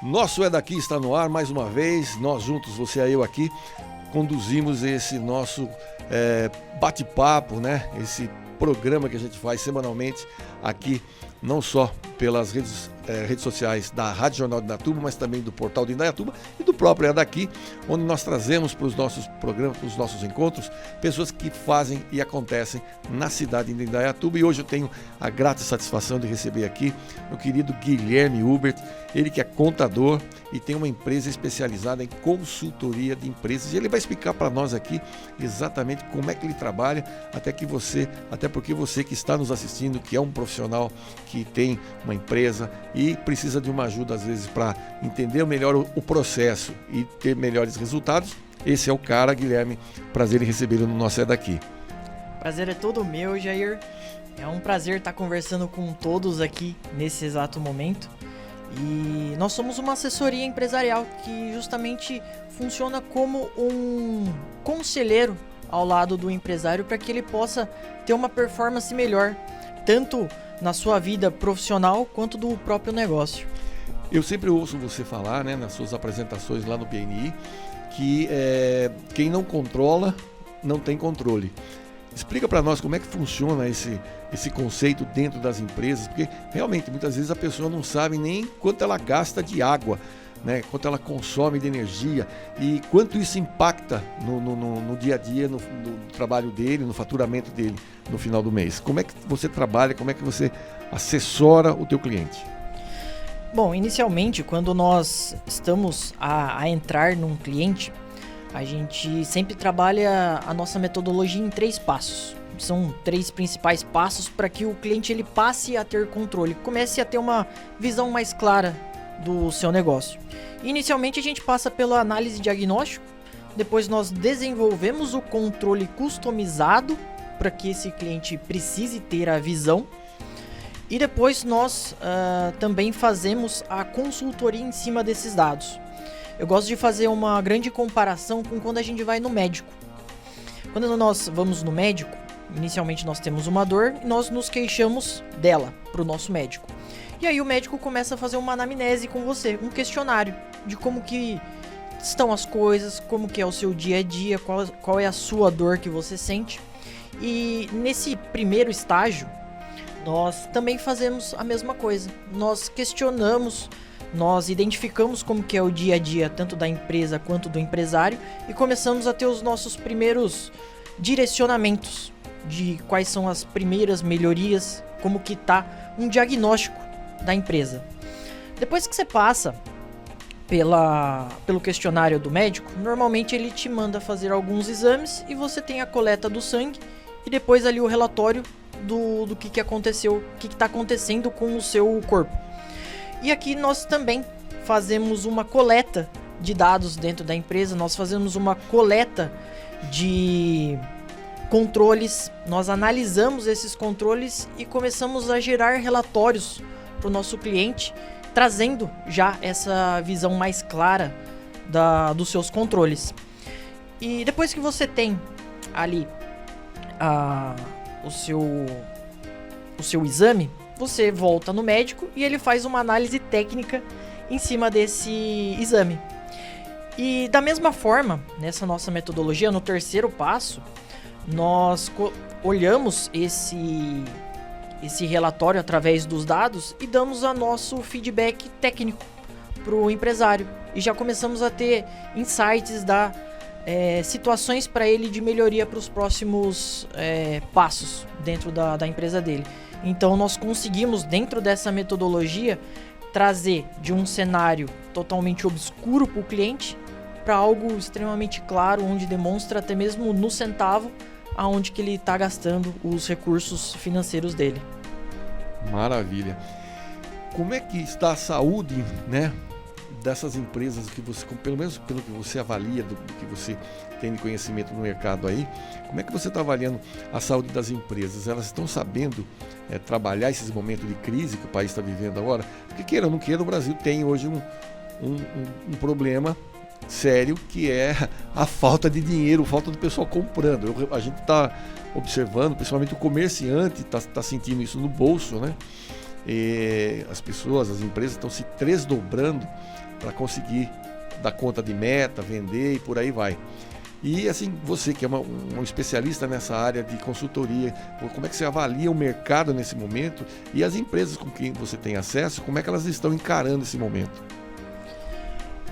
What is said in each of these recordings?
Nosso É Daqui está no ar mais uma vez. Nós juntos, você e eu aqui, conduzimos esse nosso bate-papo, né? Esse programa que a gente faz semanalmente aqui, não só pelas redes sociais da Rádio Jornal de Indaiatuba, mas também do portal de Indaiatuba e do próprio É Daqui, onde nós trazemos para os nossos programas, para os nossos encontros, pessoas que fazem e acontecem na cidade de Indaiatuba. E hoje eu tenho a grata satisfação de receber aqui meu querido Guilherme Hubert, ele que é contador e tem uma empresa especializada em consultoria de empresas. E ele vai explicar para nós aqui exatamente como é que ele trabalha, até porque você que está nos assistindo, que é um profissional que tem uma empresa e precisa de uma ajuda às vezes para entender melhor o processo e ter melhores resultados, esse é o cara. Guilherme, prazer em recebê-lo no nosso É Daqui. Prazer é todo meu, Jair. É um prazer estar conversando com todos aqui nesse exato momento. E nós somos uma assessoria empresarial que justamente funciona como um conselheiro ao lado do empresário para que ele possa ter uma performance melhor, tanto na sua vida profissional quanto do próprio negócio. Eu sempre ouço você falar, né, nas suas apresentações lá no PNI, que quem não controla não tem controle. Explica para nós como é que funciona esse conceito dentro das empresas, porque realmente muitas vezes a pessoa não sabe nem quanto ela gasta de água, né, quanto ela consome de energia e quanto isso impacta no dia a dia, no trabalho dele, no faturamento dele no final do mês. Como é que você trabalha, como é que você assessora o teu cliente? Bom, inicialmente, quando nós estamos a entrar num cliente, a gente sempre trabalha a nossa metodologia em 3 passos. São 3 principais passos para que o cliente ele passe a ter controle, comece a ter uma visão mais clara do seu negócio. Inicialmente a gente passa pela análise diagnóstico, depois nós desenvolvemos o controle customizado para que esse cliente precise ter a visão, e depois nós também fazemos a consultoria em cima desses dados. Eu gosto de fazer uma grande comparação com quando a gente vai no médico. Quando nós vamos no médico, inicialmente nós temos uma dor e nós nos queixamos dela para o nosso médico. E aí o médico começa a fazer uma anamnese com você, um questionário de como que estão as coisas, como que é o seu dia a dia, qual é a sua dor que você sente. E nesse primeiro estágio, nós também fazemos a mesma coisa. Nós questionamos, nós identificamos como que é o dia a dia, tanto da empresa quanto do empresário, e começamos a ter os nossos primeiros direcionamentos de quais são as primeiras melhorias, como que está um diagnóstico da empresa. Depois que você passa pelo questionário do médico, normalmente ele te manda fazer alguns exames e você tem a coleta do sangue e depois ali o relatório do que aconteceu, o que está acontecendo com o seu corpo. E aqui nós também fazemos uma coleta de dados dentro da empresa, nós fazemos uma coleta de controles, nós analisamos esses controles e começamos a gerar relatórios para o nosso cliente, trazendo já essa visão mais clara dos seus controles. E depois que você tem ali o seu exame, você volta no médico e ele faz uma análise técnica em cima desse exame. E da mesma forma, nessa nossa metodologia, no terceiro passo, nós olhamos esse relatório através dos dados e damos o nosso feedback técnico para o empresário. E já começamos a ter insights, situações para ele de melhoria para os próximos passos dentro da empresa dele. Então nós conseguimos, dentro dessa metodologia, trazer de um cenário totalmente obscuro para o cliente para algo extremamente claro, onde demonstra até mesmo no centavo aonde que ele está gastando os recursos financeiros dele. Maravilha. Como é que está a saúde, né, dessas empresas que você, pelo menos pelo que você avalia, do que você tem de conhecimento no mercado aí, como é que você está avaliando a saúde das empresas? Elas estão sabendo trabalhar esses momentos de crise que o país está vivendo agora? Porque queira ou não queira, o Brasil tem hoje um problema sério, que é a falta de dinheiro, a falta do pessoal comprando. A gente está observando, principalmente o comerciante está sentindo isso no bolso, né? as pessoas, as empresas estão se tresdobrando para conseguir dar conta de meta, vender e por aí vai. E assim, você que é um especialista nessa área de consultoria, como é que você avalia o mercado nesse momento e as empresas com quem você tem acesso, como é que elas estão encarando esse momento?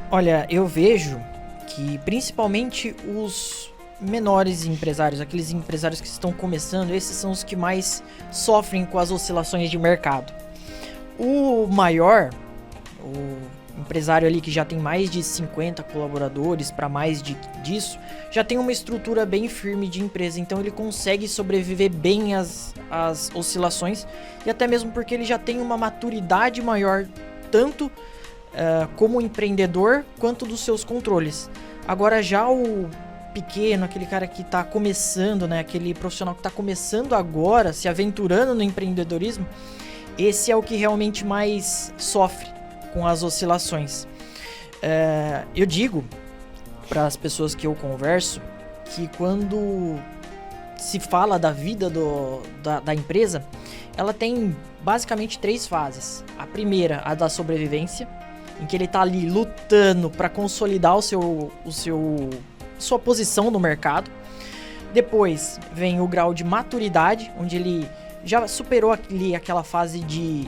Olha, eu vejo que principalmente os menores empresários, aqueles empresários que estão começando, esses são os que mais sofrem com as oscilações de mercado. O maior, o empresário ali que já tem mais de 50 colaboradores para mais disso, já tem uma estrutura bem firme de empresa, então ele consegue sobreviver bem às oscilações, e até mesmo porque ele já tem uma maturidade maior, tanto como empreendedor, quanto dos seus controles. Agora já o pequeno, aquele cara que está começando, né, aquele profissional que está começando agora, se aventurando no empreendedorismo, esse é o que realmente mais sofre com as oscilações. Eu digo para as pessoas que eu converso que quando se fala da vida da empresa, ela tem basicamente 3 fases. A primeira, a da sobrevivência, em que ele está ali lutando para consolidar sua posição no mercado. Depois vem o grau de maturidade, onde ele já superou ali aquela fase de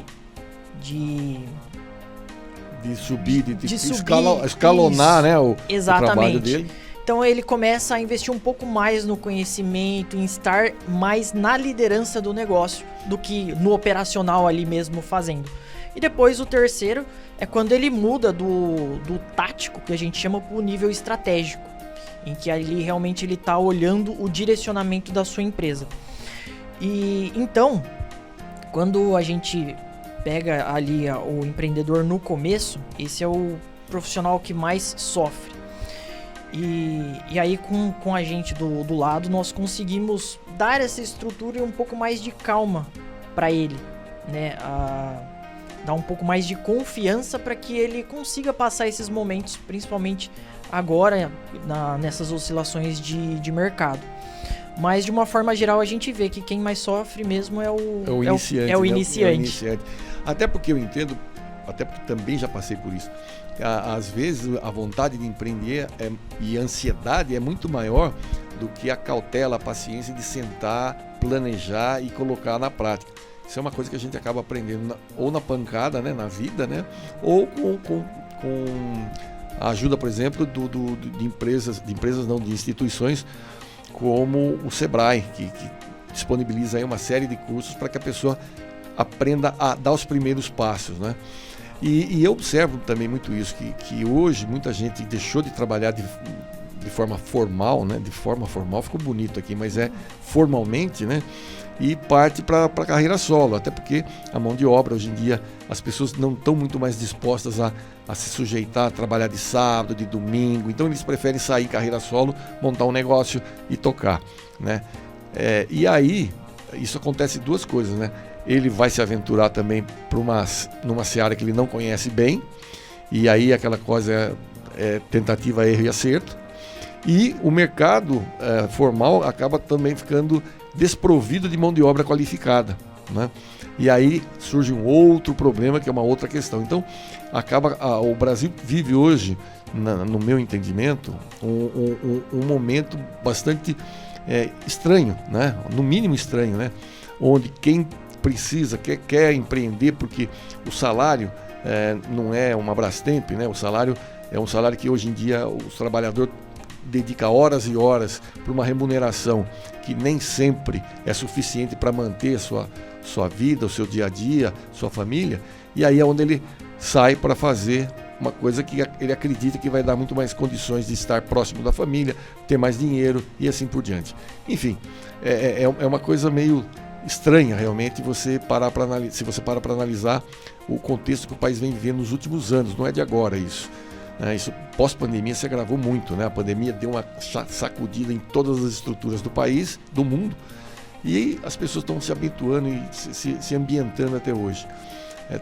subir, de escalonar, né, o trabalho dele. Então ele começa a investir um pouco mais no conhecimento, em estar mais na liderança do negócio do que no operacional ali mesmo fazendo. E depois o terceiro é quando ele muda do tático, que a gente chama, para o nível estratégico, em que ali realmente ele está olhando o direcionamento da sua empresa. E então, quando a gente pega ali o empreendedor no começo, esse é o profissional que mais sofre. E aí com a gente do lado, nós conseguimos dar essa estrutura e um pouco mais de calma para ele, né? Dar um pouco mais de confiança para que ele consiga passar esses momentos, principalmente agora nessas oscilações de mercado. Mas de uma forma geral a gente vê que quem mais sofre mesmo é o iniciante. Até porque eu entendo, até porque também já passei por isso. Às vezes a vontade de empreender e a ansiedade é muito maior do que a cautela, a paciência de sentar, planejar e colocar na prática. Isso é uma coisa que a gente acaba aprendendo ou na pancada, né, na vida, né, ou com a ajuda, por exemplo, de instituições como o Sebrae, que disponibiliza aí uma série de cursos para que a pessoa aprenda a dar os primeiros passos, né? E eu observo também muito isso, que hoje muita gente deixou de trabalhar de forma formal, né? De forma formal ficou bonito aqui, mas formalmente, né? E parte para a carreira solo, até porque a mão de obra hoje em dia, as pessoas não estão muito mais dispostas a se sujeitar a trabalhar de sábado, de domingo, então eles preferem sair em carreira solo, montar um negócio e tocar, né? E aí, isso acontece 2 coisas, né? Ele vai se aventurar também numa seara que ele não conhece bem, e aí aquela coisa tentativa, erro e acerto, e o mercado formal acaba também ficando desprovido de mão de obra qualificada, né? E aí surge um outro problema, que é uma outra questão. Então, o Brasil vive hoje, no meu entendimento, um momento bastante estranho, né? No mínimo estranho, né? Onde quem precisa, quer empreender, porque o salário não é uma Brastemp, né? O salário é um salário que hoje em dia o trabalhador dedica horas e horas para uma remuneração que nem sempre é suficiente para manter sua vida, o seu dia a dia, sua família, e aí é onde ele sai para fazer uma coisa que ele acredita que vai dar muito mais condições de estar próximo da família, ter mais dinheiro e assim por diante. Enfim, é uma coisa meio estranha realmente se você parar para analisar o contexto que o país vem vivendo nos últimos anos, não é de agora isso. Isso pós-pandemia se agravou muito, né? A pandemia deu uma sacudida em todas as estruturas do país, do mundo, e as pessoas estão se habituando e se ambientando até hoje.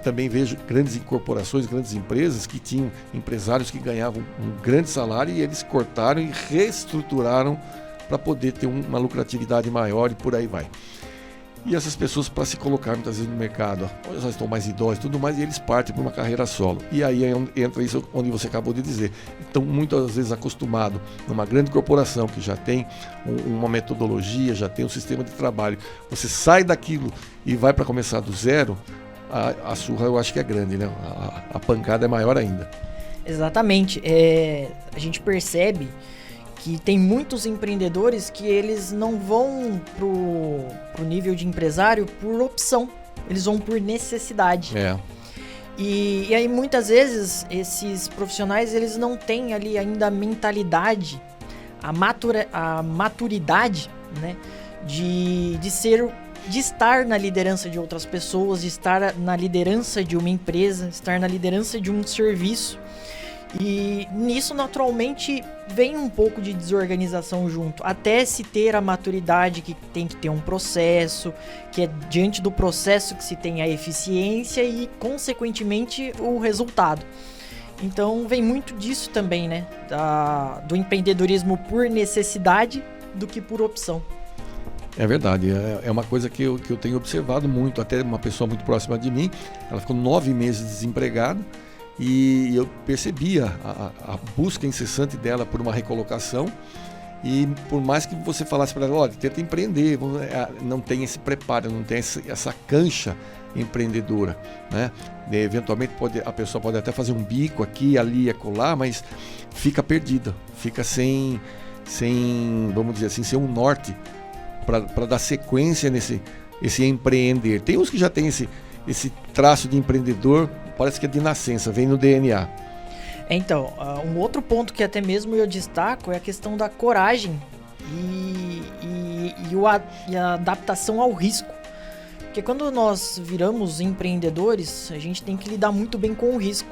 Também vejo grandes incorporações, grandes empresas que tinham empresários que ganhavam um grande salário e eles cortaram e reestruturaram para poder ter uma lucratividade maior e por aí vai. E essas pessoas, para se colocar muitas vezes no mercado, já estão mais idosos e tudo mais, e eles partem para uma carreira solo. E aí entra isso onde você acabou de dizer. Então, muitas vezes acostumado numa grande corporação que já tem uma metodologia, já tem um sistema de trabalho, você sai daquilo e vai para começar do zero, a surra eu acho que é grande, né? A pancada é maior ainda. Exatamente. A gente percebe que tem muitos empreendedores que eles não vão pro nível de empresário por opção, eles vão por necessidade. E aí muitas vezes esses profissionais eles não têm ali ainda a mentalidade, a maturidade, né, de estar na liderança de outras pessoas, de estar na liderança de uma empresa, estar na liderança de um serviço. E nisso, naturalmente, vem um pouco de desorganização junto. Até se ter a maturidade que tem que ter um processo, que é diante do processo que se tem a eficiência e, consequentemente, o resultado. Então, vem muito disso também, né? Do empreendedorismo por necessidade do que por opção. É verdade, é uma coisa que eu tenho observado muito. Até uma pessoa muito próxima de mim, ela ficou 9 meses desempregada. E eu percebia a busca incessante dela por uma recolocação, e por mais que você falasse para ela, olha, tenta empreender, não tem esse preparo, não tem essa cancha empreendedora, né? Eventualmente a pessoa pode até fazer um bico aqui, ali e acolá, mas fica perdida, fica sem, vamos dizer assim, sem um norte para dar sequência nesse empreender. Tem uns que já tem esse traço de empreendedor, parece que é de nascença, vem no DNA. Então, um outro ponto que até mesmo eu destaco é a questão da coragem e a adaptação ao risco. Porque quando nós viramos empreendedores, a gente tem que lidar muito bem com o risco.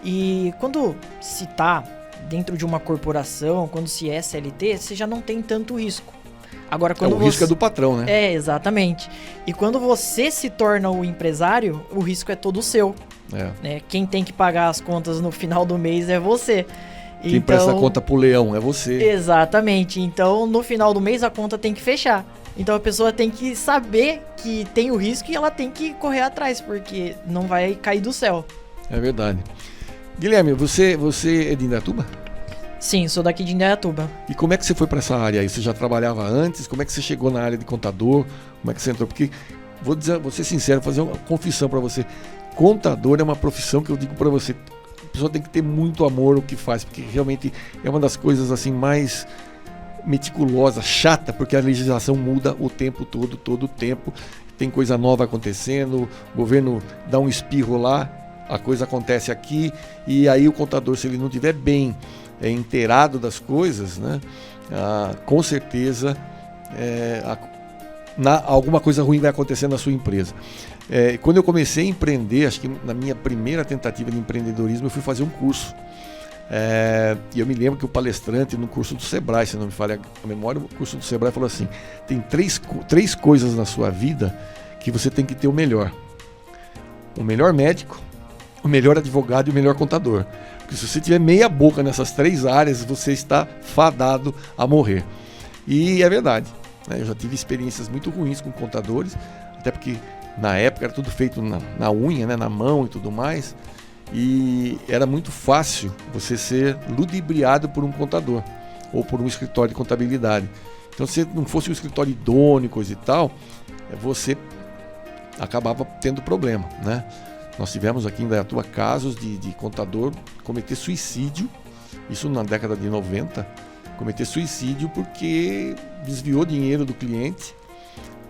E quando se está dentro de uma corporação, quando se é CLT, você já não tem tanto risco. Agora, quando o risco é do patrão, né? Exatamente. E quando você se torna o empresário, o risco é todo seu. Né? Quem tem que pagar as contas no final do mês é você. Quem presta conta pro leão é você. Exatamente. Então, no final do mês, a conta tem que fechar. Então, a pessoa tem que saber que tem o risco e ela tem que correr atrás, porque não vai cair do céu. É verdade. Guilherme, você é de Indaiatuba? Sim, sou daqui de Indaiatuba. E como é que você foi para essa área aí? Você já trabalhava antes? Como é que você chegou na área de contador? Como é que você entrou? Porque, vou ser sincero, fazer uma confissão para você. Contador é uma profissão que eu digo para você, a pessoa tem que ter muito amor ao que faz, porque realmente é uma das coisas assim mais meticulosa, chata, porque a legislação muda o tempo todo o tempo. Tem coisa nova acontecendo, o governo dá um espirro lá, a coisa acontece aqui, e aí o contador, se ele não estiver bem inteirado das coisas, né, com certeza alguma coisa ruim vai acontecer na sua empresa. Quando eu comecei a empreender, acho que na minha primeira tentativa de empreendedorismo, eu fui fazer um curso. E eu me lembro que o palestrante no curso do Sebrae, se não me falha a memória, o curso do Sebrae falou assim: tem três coisas na sua vida que você tem que ter o melhor médico, o melhor advogado e o melhor contador. Porque se você tiver meia boca nessas 3 áreas, você está fadado a morrer. E é verdade, né? Eu já tive experiências muito ruins com contadores, até porque na época era tudo feito na unha, né? Na mão e tudo mais. E era muito fácil você ser ludibriado por um contador ou por um escritório de contabilidade. Então, se não fosse um escritório idôneo, coisa e tal, você acabava tendo problema, né? Nós tivemos aqui em Indaiatuba casos de contador cometer suicídio, isso na década de 90, cometer suicídio porque desviou dinheiro do cliente,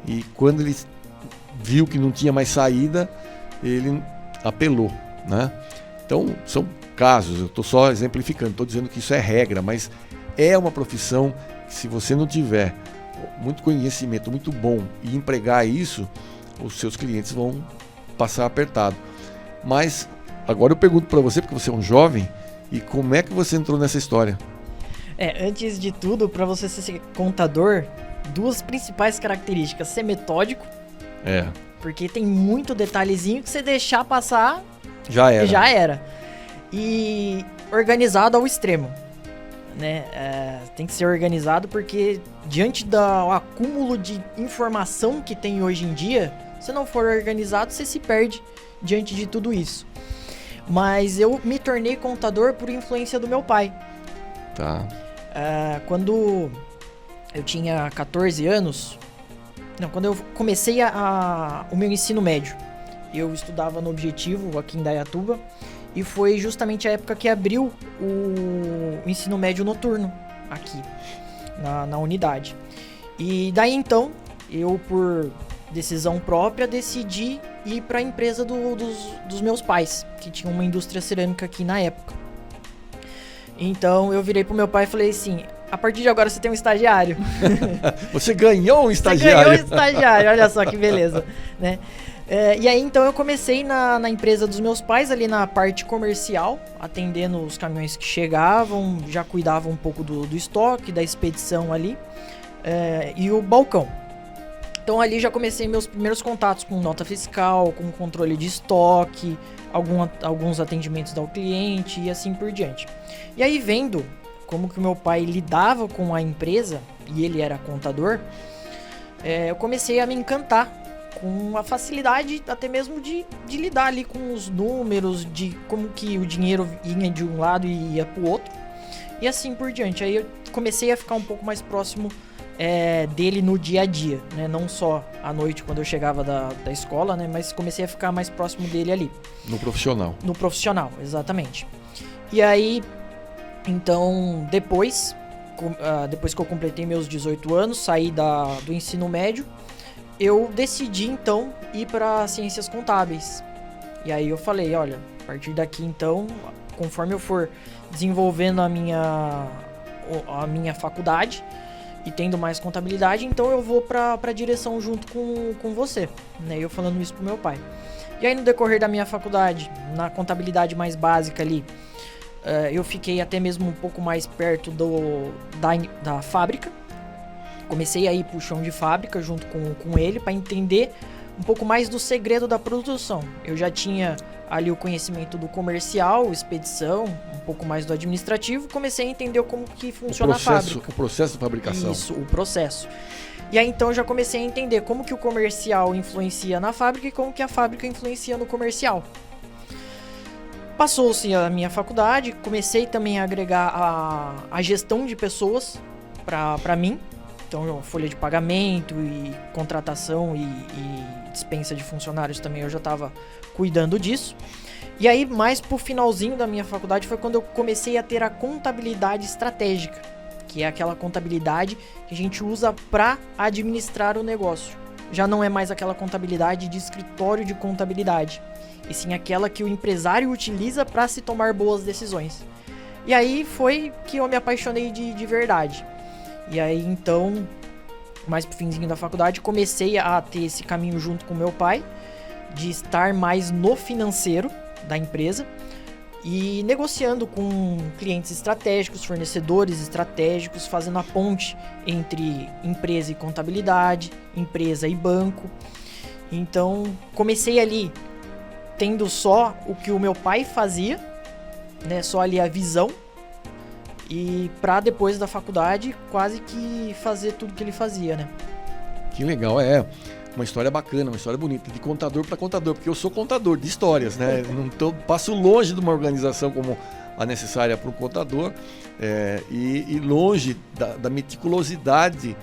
e quando ele viu que não tinha mais saída, ele apelou, né? Então, são casos, eu estou só exemplificando, estou dizendo que isso é regra, mas é uma profissão que, se você não tiver muito conhecimento, muito bom, e empregar isso, os seus clientes vão passar apertado. Mas agora eu pergunto para você, porque você é um jovem, e como é que você entrou nessa história? Antes de tudo, para você ser contador, 2 principais características: ser metódico, porque tem muito detalhezinho que você deixar passar, já era. E organizado ao extremo. né? Tem que ser organizado porque diante do acúmulo de informação que tem hoje em dia, se não for organizado, você se perde diante de tudo isso. Mas eu me tornei contador por influência do meu pai. Tá. Quando eu tinha 14 anos, quando eu comecei o meu ensino médio, eu estudava no Objetivo aqui em Dayatuba. E foi justamente a época que abriu o ensino médio noturno aqui, na unidade. E daí então, eu por decisão própria decidi ir para a empresa dos meus pais, que tinha uma indústria cerâmica aqui na época. Então eu virei pro meu pai e falei assim, a partir de agora você tem um estagiário. Você ganhou um estagiário. Você ganhou um estagiário, olha só que beleza, né? E aí então eu comecei na empresa dos meus pais, ali na parte comercial, atendendo os caminhões que chegavam, já cuidava um pouco do estoque, da expedição ali, e o balcão. Então ali já comecei meus primeiros contatos com nota fiscal, com controle de estoque, alguns atendimentos ao cliente e assim por diante. E aí vendo como que o meu pai lidava com a empresa, e ele era contador, eu comecei a me encantar com a facilidade até mesmo de lidar ali com os números, de como que o dinheiro ia de um lado e ia pro outro, e assim por diante. Aí eu comecei a ficar um pouco mais próximo dele no dia a dia, né? Não só à noite quando eu chegava da escola, né? Mas comecei a ficar mais próximo dele ali. No profissional. No profissional, exatamente. E aí, então, depois que eu completei meus 18 anos, saí do ensino médio, eu decidi então ir para ciências contábeis. E aí eu falei, olha, a partir daqui então, conforme eu for desenvolvendo a minha faculdade e tendo mais contabilidade, então eu vou para a direção junto com você, né? Eu falando isso pro meu pai. E aí no decorrer da minha faculdade, na contabilidade mais básica ali, eu fiquei até mesmo um pouco mais perto da fábrica. Comecei a ir pro chão de fábrica junto com ele para entender um pouco mais do segredo da produção. Eu já tinha ali o conhecimento do comercial, expedição, um pouco mais do administrativo. Comecei a entender como que funciona a fábrica. O processo de fabricação. Isso, o processo. E aí então já comecei a entender como que o comercial influencia na fábrica e como que a fábrica influencia no comercial. Passou-se a minha faculdade, comecei também a agregar a gestão de pessoas para mim. Então, folha de pagamento e contratação e dispensa de funcionários também eu já estava cuidando disso. E aí, mais pro finalzinho da minha faculdade foi quando eu comecei a ter a contabilidade estratégica, que é aquela contabilidade que a gente usa para administrar o negócio. Já não é mais aquela contabilidade de escritório de contabilidade, e sim aquela que o empresário utiliza para se tomar boas decisões. E aí foi que eu me apaixonei de verdade. E aí, então, mais pro finzinho da faculdade, comecei a ter esse caminho junto com meu pai, de estar mais no financeiro da empresa e negociando com clientes estratégicos, fornecedores estratégicos, fazendo a ponte entre empresa e contabilidade, empresa e banco. Então, comecei ali tendo só o que o meu pai fazia, né, só ali a visão. E pra depois da faculdade, quase que fazer tudo que ele fazia, né? Que legal, uma história bacana, uma história bonita, de contador para contador, porque eu sou contador de histórias, né? Não passo longe de uma organização como a necessária para um contador, e longe da meticulosidade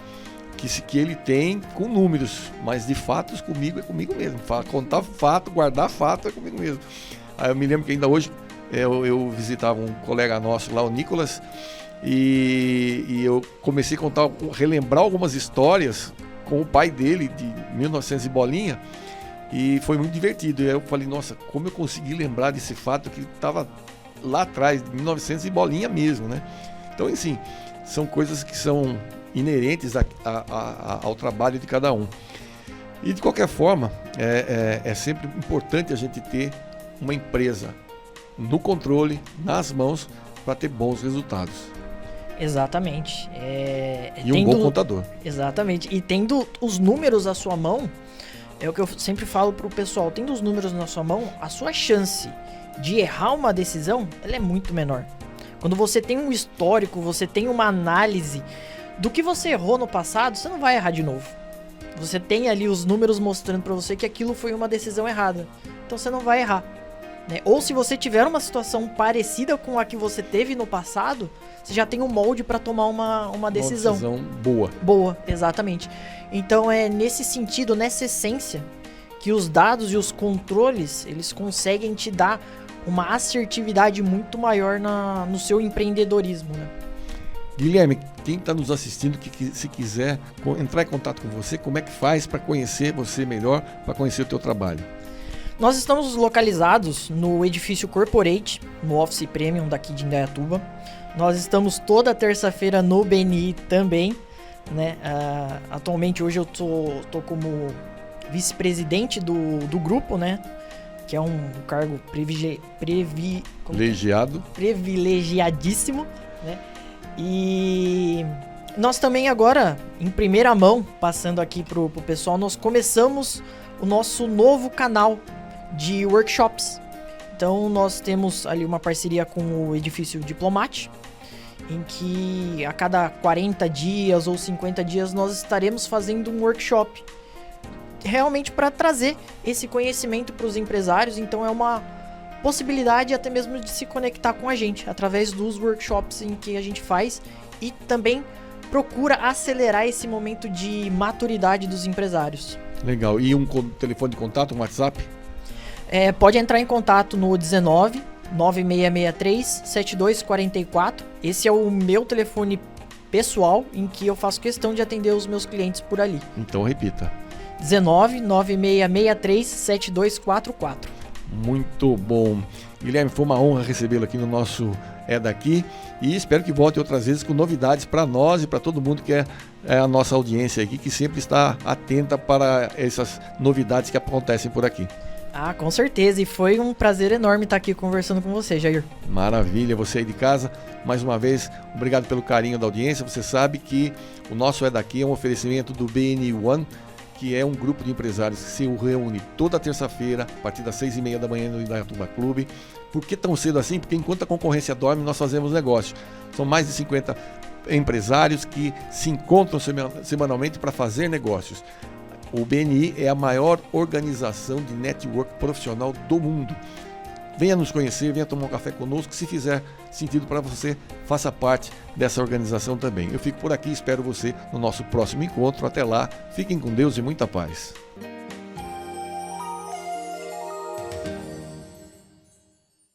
que ele tem com números, mas de fatos comigo é comigo mesmo. Contar fato, guardar fato é comigo mesmo. Aí eu me lembro que ainda hoje eu visitava um colega nosso lá, o Nicolas, e eu comecei a relembrar algumas histórias com o pai dele, de 1900 e bolinha, e foi muito divertido. E aí eu falei, nossa, como eu consegui lembrar desse fato que estava lá atrás, de 1900 e bolinha mesmo, né? Então, assim, são coisas que são inerentes ao trabalho de cada um. E, de qualquer forma, é sempre importante a gente ter uma empresa no controle, nas mãos, para ter bons resultados. Exatamente. E um bom contador. Exatamente. E tendo os números à sua mão, é o que eu sempre falo pro pessoal, tendo os números na sua mão, a sua chance de errar uma decisão, ela é muito menor. Quando você tem um histórico, você tem uma análise do que você errou no passado, você não vai errar de novo. Você tem ali os números mostrando pra você que aquilo foi uma decisão errada. Então você não vai errar, né? Ou se você tiver uma situação parecida com a que você teve no passado, você já tem um molde pra tomar uma decisão. Uma decisão boa. Boa, exatamente. Então é nesse sentido, nessa essência, que os dados e os controles, eles conseguem te dar uma assertividade muito maior no seu empreendedorismo, né? Guilherme, quem está nos assistindo, que se quiser entrar em contato com você, como é que faz para conhecer você melhor, para conhecer o teu trabalho? Nós estamos localizados no edifício Corporate, no Office Premium daqui de Indaiatuba. Nós estamos toda terça-feira no BNI também, né? Atualmente hoje eu tô como vice-presidente do grupo, né? Que é um cargo privilegiadíssimo, né? E nós também agora, em primeira mão, passando aqui pro pessoal, nós começamos o nosso novo canal de workshops. Então nós temos ali uma parceria com o edifício Diplomate, em que a cada 40 dias ou 50 dias nós estaremos fazendo um workshop realmente para trazer esse conhecimento para os empresários. Então é uma possibilidade até mesmo de se conectar com a gente através dos workshops em que a gente faz, e também procura acelerar esse momento de maturidade dos empresários. Legal. E um telefone de contato, um WhatsApp? Pode entrar em contato no 19 9663 7244. Esse é o meu telefone pessoal, em que eu faço questão de atender os meus clientes por ali. Então repita. 19 9663 7244. Muito bom. Guilherme, foi uma honra recebê-lo aqui no nosso É Daqui, e espero que volte outras vezes com novidades para nós e para todo mundo que é a nossa audiência aqui, que sempre está atenta para essas novidades que acontecem por aqui. Ah, com certeza, e foi um prazer enorme estar aqui conversando com você, Jair. Maravilha, você aí de casa, mais uma vez, obrigado pelo carinho da audiência. Você sabe que o nosso É Daqui é um oferecimento do BNI One, que é um grupo de empresários que se reúne toda terça-feira, a partir das 6h30 da manhã no Indaiatuba Clube. Por que tão cedo assim? Porque enquanto a concorrência dorme, nós fazemos negócio. São mais de 50 empresários que se encontram semanalmente para fazer negócios. O BNI é a maior organização de network profissional do mundo. Venha nos conhecer, venha tomar um café conosco. Se fizer sentido para você, faça parte dessa organização também. Eu fico por aqui, espero você no nosso próximo encontro. Até lá, fiquem com Deus e muita paz.